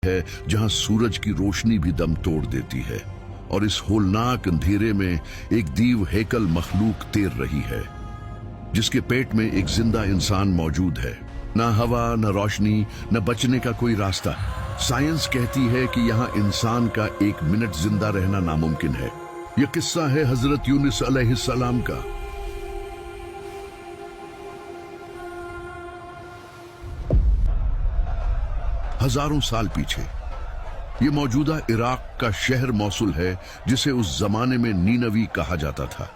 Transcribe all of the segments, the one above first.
है जहां सूरज की रोशनी भी दम तोड़ देती है, और इस होलनाक अंधेरे में एक दीव हैकल मखलूक तैर रही है जिसके पेट में एक जिंदा इंसान मौजूद है। ना हवा, न रोशनी, न बचने का कोई रास्ता। साइंस कहती है कि यहाँ इंसान का एक मिनट जिंदा रहना नामुमकिन है। यह किस्सा है हजरत यूनुस अलैहिस्सलाम का। हजारों साल पीछे ये मौजूदा इराक का शहर मौसुल है, जिसे उस जमाने में नीनवी कहा जाता था।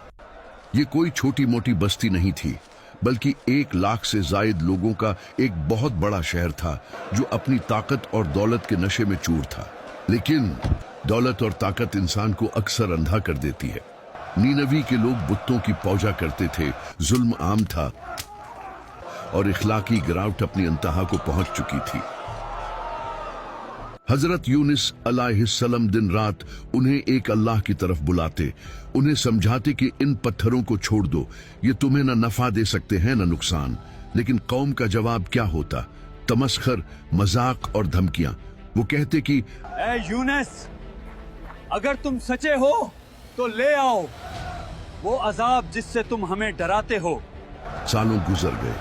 ये कोई छोटी मोटी बस्ती नहीं थी, बल्कि 1 लाख से जायद लोगों का एक बहुत बड़ा शहर था जो अपनी ताकत और दौलत के नशे में चूर था। लेकिन दौलत और ताकत इंसान को अक्सर अंधा कर देती है। नीनवी के लोग बुतों की पूजा करते थे, जुल्म आम था और इखलाकी गिरावट अपनी इंतहा को पहुंच चुकी थी। हजरत यूनुस अलैहिस्सलाम दिन रात उन्हें एक अल्लाह की तरफ बुलाते, उन्हें समझाते कि इन पत्थरों को छोड़ दो, ये तुम्हें न नफा दे सकते हैं न नुकसान। लेकिन कौम का जवाब क्या होता? तमस्खर, मजाक और धमकियां। वो कहते कि ऐ यूनुस, अगर तुम सच्चे हो तो ले आओ वो अजाब जिससे तुम हमें डराते हो। सालों गुजर गए।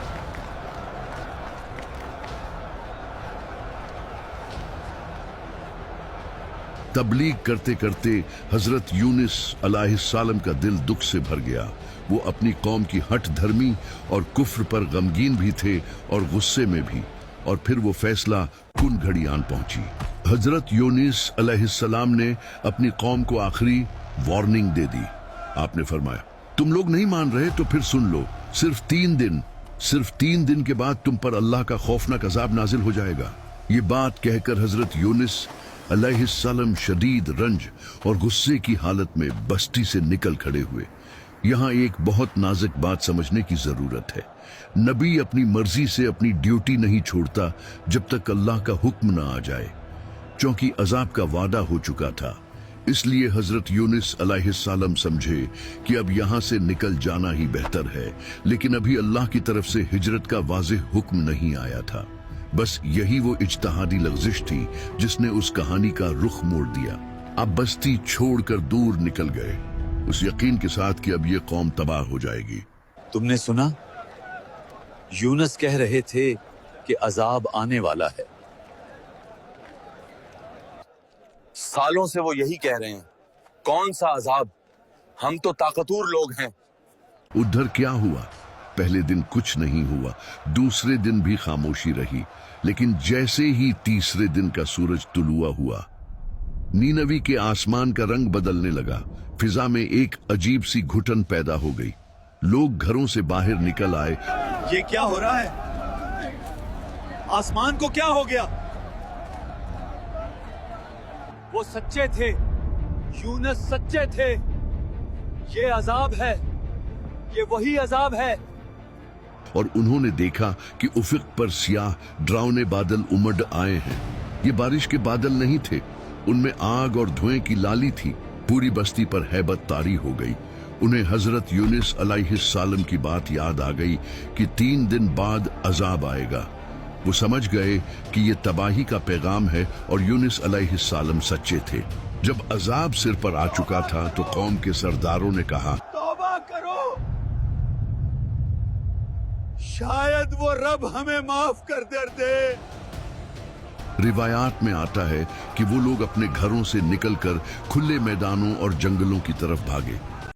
तबलीग करते करते हजरत यूनुस अलैहिस्सलाम का दिल दुख से भर गया। वो अपनी कौम की हठ धर्मी और कुफ्र पर गमगीन भी थे और गुस्से में भी। और फिर वो फैसला कुन घड़ी आन पहुंची। हजरत यूनुस अलैहिस्सलाम ने अपनी कौम को आखिरी वार्निंग दे दी। आपने फरमाया, तुम लोग नहीं मान रहे तो फिर सुन लो, सिर्फ 3 दिन के बाद तुम पर अल्लाह का खौफनाक अजाब नाजिल हो जाएगा। ये बात कहकर हजरत यूनुस अलैहिस्सलाम शदीद रंज और गुस्से की हालत में बस्ती से निकल खड़े हुए। यहाँ एक बहुत नाजुक बात समझने की जरूरत है। नबी अपनी मर्जी से अपनी ड्यूटी नहीं छोड़ता जब तक अल्लाह का हुक्म न आ जाए, क्योंकि अजाब का वादा हो चुका था। इसलिए हजरत यूनुस अलैहिस्सलाम समझे कि अब यहाँ से निकल जाना ही बेहतर है। लेकिन अभी अल्लाह की तरफ से हिजरत का वाज़ेह हुक्म नहीं आया था। बस यही वो इज्तिहादी लग़ज़िश थी जिसने उस कहानी का रुख मोड़ दिया। अब बस्ती छोड़कर दूर निकल गए, उस यकीन के साथ कि अब ये कौम तबाह हो जाएगी। तुमने सुना? यूनुस कह रहे थे कि अजाब आने वाला है। सालों से वो यही कह रहे हैं। कौन सा अजाब? हम तो ताकतवर लोग हैं। उधर क्या हुआ? पहले दिन कुछ नहीं हुआ, दूसरे दिन भी खामोशी रही। लेकिन जैसे ही तीसरे दिन का सूरज तुलुआ हुआ, नीनवी के आसमान का रंग बदलने लगा। फिजा में एक अजीब सी घुटन पैदा हो गई। लोग घरों से बाहर निकल आए। ये क्या हो रहा है? आसमान को क्या हो गया? वो सच्चे थे, यूनुस सच्चे थे। ये अजाब है, ये वही अजाब है। और उन्होंने देखा कि उफक पर सियाह डरावने बादल उमड़ आए हैं। ये बारिश के बादल नहीं थे, उनमें आग और धुएं की लाली थी। पूरी बस्ती पर हैबत तारी हो गई। उन्हें हजरत यूनुस अलैहिस्सलाम की बात याद आ गई कि 3 दिन बाद अजाब आएगा। वो समझ गए कि ये तबाही का पैगाम है और यूनुस अलैहिस्सलाम सच्चे थे। जब अजाब सिर पर आ चुका था तो कौम के सरदारों ने कहा, तौबा करो, शायद वो रब हमें माफ कर दे। रिवायात में आता है कि वो लोग अपने घरों से निकलकर खुले मैदानों और जंगलों की तरफ भागे।